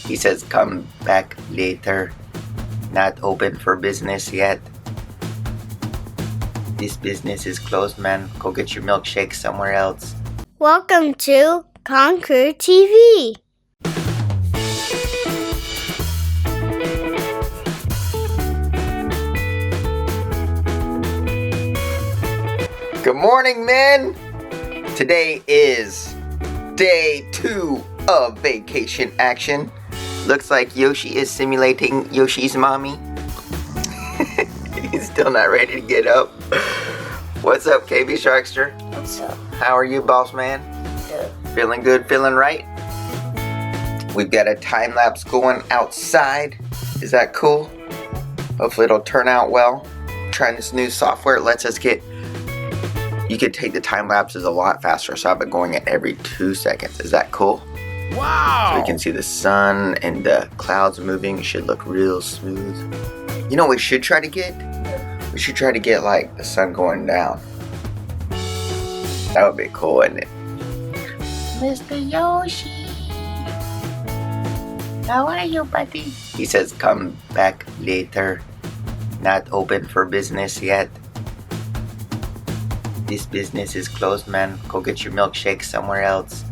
He says come back later. Not open for business yet. This business is closed, man. Go get your milkshake somewhere else. Welcome to KongKrewTV. Good morning, men! Today is day 2 of vacation action. Looks like Yoshi is simulating Yoshi's mommy. He's still not ready to get up. What's up, KB Sharkster? What's up? How are you, boss man? Good. Feeling good, feeling right? We've got a time lapse going outside. Is that cool? Hopefully it'll turn out well. Trying this new software, it lets us get... You could take the time lapses a lot faster, so I've been going at every 2 seconds. Is that cool? Wow! So you can see the sun and the clouds moving. It should look real smooth. You know what we should try to get? We should try to get like the sun going down. That would be cool, wouldn't it? Mr. Yoshi, how are you, buddy? He says come back later. Not open for business yet. This business is closed, man. Go get your milkshake somewhere else.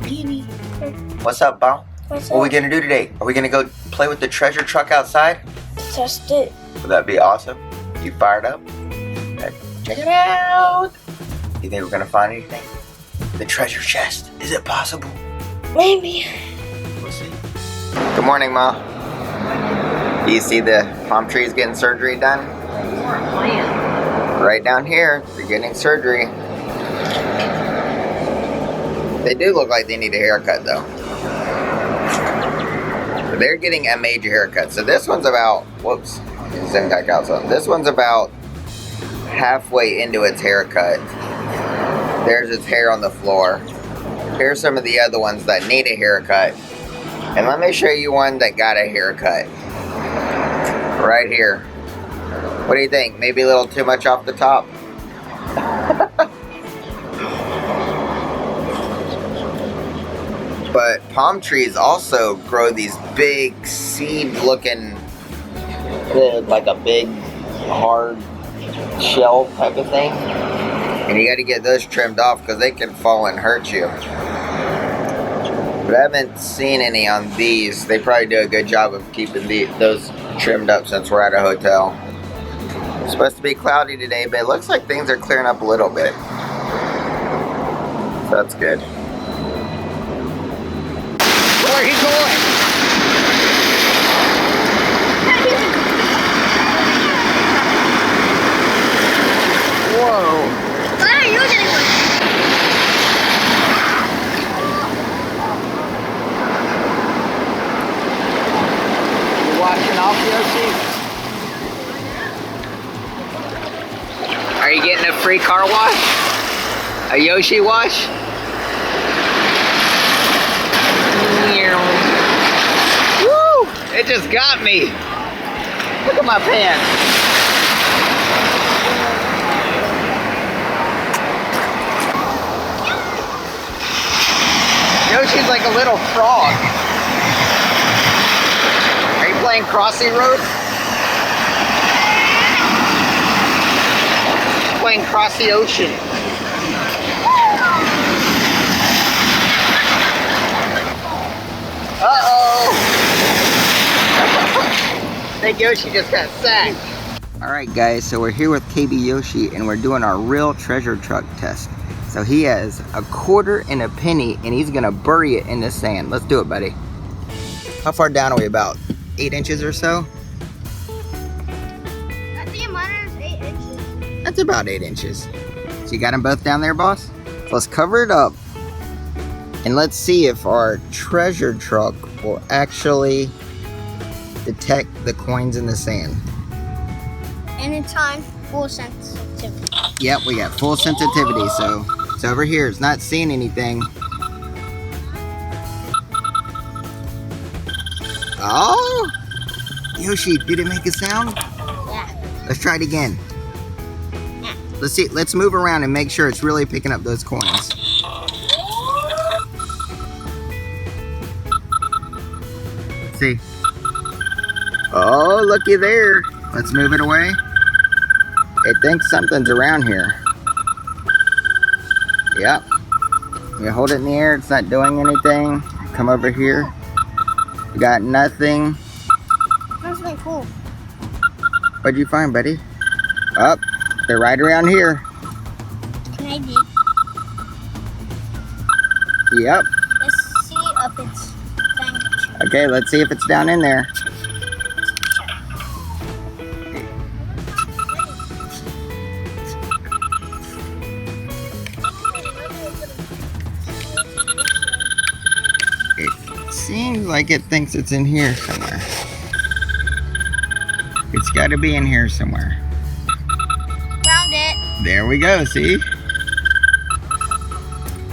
Peewee. What's up, Bow? What's What are we up? gonna do today? Are we gonna go play with the treasure truck outside? Test it. Would that be awesome? You fired up? Check it out! You think we're gonna find anything? The treasure chest. Is it possible? Maybe. We'll see. Good morning, Ma. Do you see the palm trees getting surgery done? Right down here, they're getting surgery. They do look like they need a haircut, though. They're getting a major haircut. So this one's about, whoops, zoom back out. So this one's about halfway into its haircut. There's its hair on the floor. Here's some of the other ones that need a haircut. And let me show you one that got a haircut. Right here. What do you think? Maybe a little too much off the top? But palm trees also grow these big seed-looking, like a big hard shell type of thing. And you got to get those trimmed off because they can fall and hurt you. But I haven't seen any on these. They probably do a good job of keeping those trimmed up since we're at a hotel. It's supposed to be cloudy today, but it looks like things are clearing up a little bit. So that's good. Where are you going? Whoa. Why are you getting one? You washing off, Yoshi? Are you getting a free car wash? A Yoshi wash? Woo! It just got me. Look at my pants. Yoshi's like a little frog. Are you playing Crossy Road? Playing Crossy Ocean. Uh-oh! I think Yoshi just got sacked. Alright guys, so we're here with KB Yoshi and we're doing our real treasure truck test. So he has a quarter and a penny and he's gonna bury it in the sand. Let's do it, buddy. How far down are we? About 8 inches or so? I think mine is 8 inches. That's about 8 inches. So you got them both down there, boss? So let's cover it up. And let's see if our treasure truck will actually detect the coins in the sand. Anytime, full sensitivity. Yep, we got full sensitivity, so it's over here. It's not seeing anything. Oh! Yoshi, did it make a sound? Yeah. Let's try it again. Yeah. Let's see. Let's move around and make sure it's really picking up those coins. Let's see. Oh, looky there. Let's move it away. It thinks something's around here. Yep. You hold it in the air, it's not doing anything. Come over here. We got nothing. That's really cool. What'd you find, buddy? Up. They're right around here. Can I dig? Yep. Let's see if it's thing. Okay, let's see if it's down in there. It seems like it thinks it's in here somewhere. It's got to be in here somewhere. Found it. There we go, see?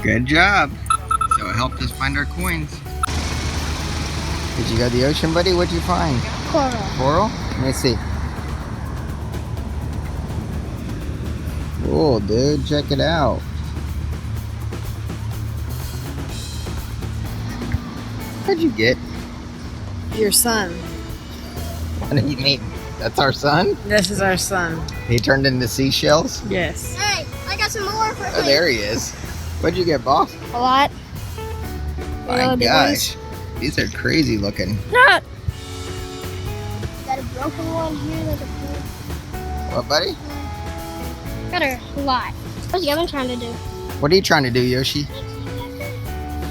Good job. So it helped us find our coins. Did you go to the ocean, buddy? What'd you find? Coral. Coral? Let me see. Cool, dude. Check it out. What'd you get? Your son. What do you mean? That's our son? This is our son. He turned into seashells? Yes. Hey, I got some more for Oh, there he is. What'd you get, boss? A lot. My gosh. These are crazy looking. Got a broken one here, like a pool. What, buddy? Got a lot. What's Gavin trying to do? What are you trying to do, Yoshi?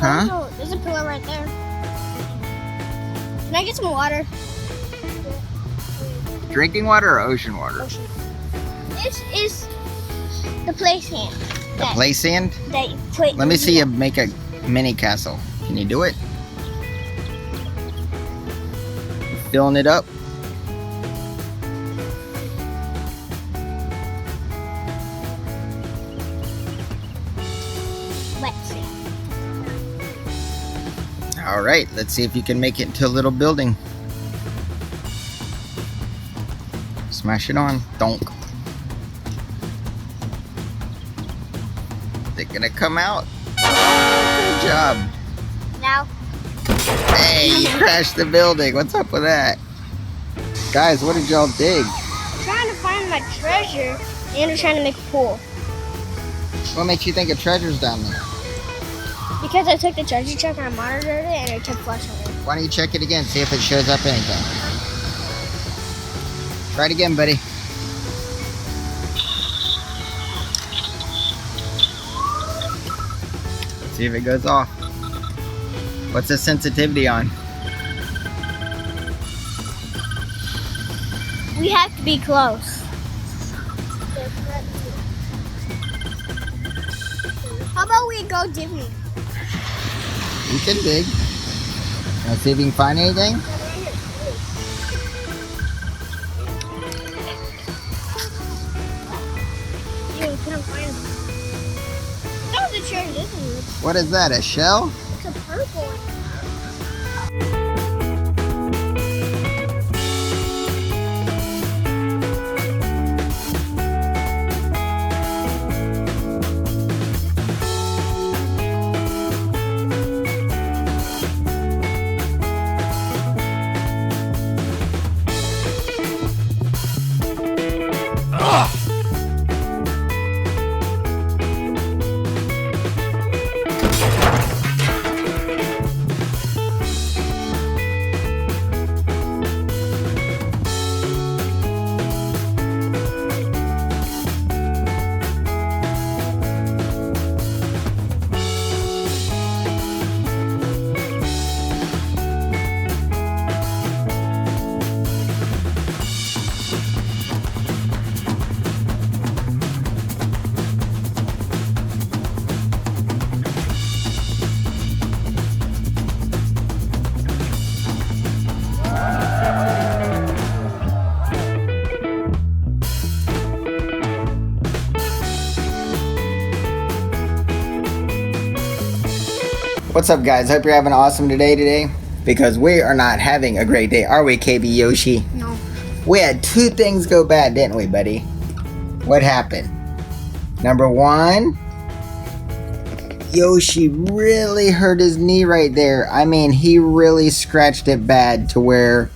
Huh? Oh, there's a pillar right there. Can I get some water? Drinking water or ocean water? Ocean. This is the play sand. The play sand? That you put. Let me see you make a mini castle. Can you do it? Filling it up? Wet sand. All right, let's see if you can make it into a little building. Smash it on. Donk. They're gonna come out. Good job. Now, Hey, you crashed the building. What's up with that? Guys, what did y'all dig? I'm trying to find my treasure and I'm trying to make a pool. What makes you think a treasure's down there? Because I took the treasure check and I monitored it and it kept flashing it. Why don't you check it again, see if it shows up anything. Try it again, buddy. Let's see if it goes off. What's the sensitivity on? We have to be close. How about we go digging? You can dig. Let's see if you can find anything. You couldn't find them. That was a treasure, isn't it? What is that, a shell? It's a purple one. What's up, guys? Hope you're having an awesome day today. Because we are not having a great day, are we, KB Yoshi? No. We had two things go bad, didn't we, buddy? What happened? Number one, Yoshi really hurt his knee right there. I mean, he really scratched it bad to where,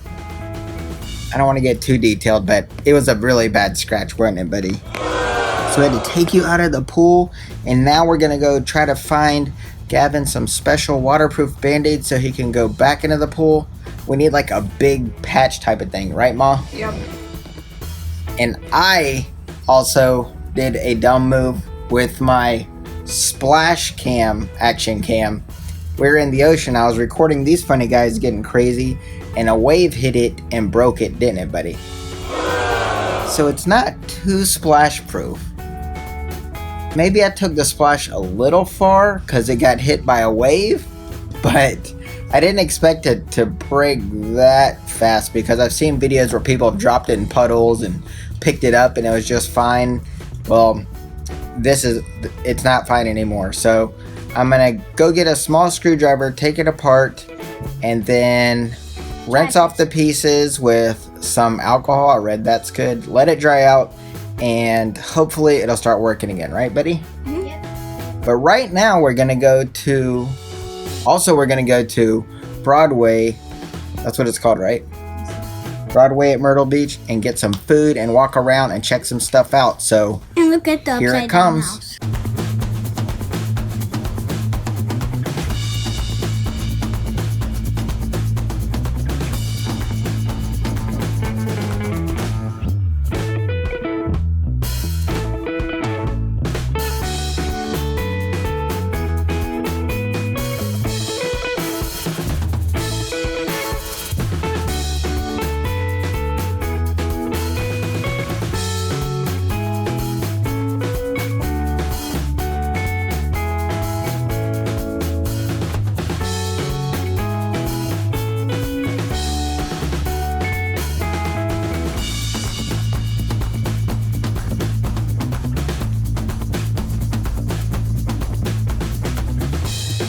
I don't want to get too detailed, but it was a really bad scratch, wasn't it, buddy? So we had to take you out of the pool, and now we're going to go try to find Gavin some special waterproof band-aids so he can go back into the pool. We need like a big patch type of thing, right, Ma? Yep. And I also did a dumb move with my splash cam, action cam. We were in the ocean. I was recording these funny guys getting crazy, and a wave hit it and broke it, didn't it, buddy? So it's not too splash proof. Maybe I took the splash a little far because it got hit by a wave, but I didn't expect it to break that fast because I've seen videos where people have dropped it in puddles and picked it up and it was just fine. Well, it's not fine anymore. So I'm gonna go get a small screwdriver, take it apart, and then rinse off the pieces with some alcohol. I read that's good. Let it dry out, and hopefully it'll start working again, right, buddy? Yep. But right now we're gonna go to Broadway. That's what it's called, right? Broadway at Myrtle Beach, and get some food and walk around and check some stuff out. So And look at the here it upside down comes. house.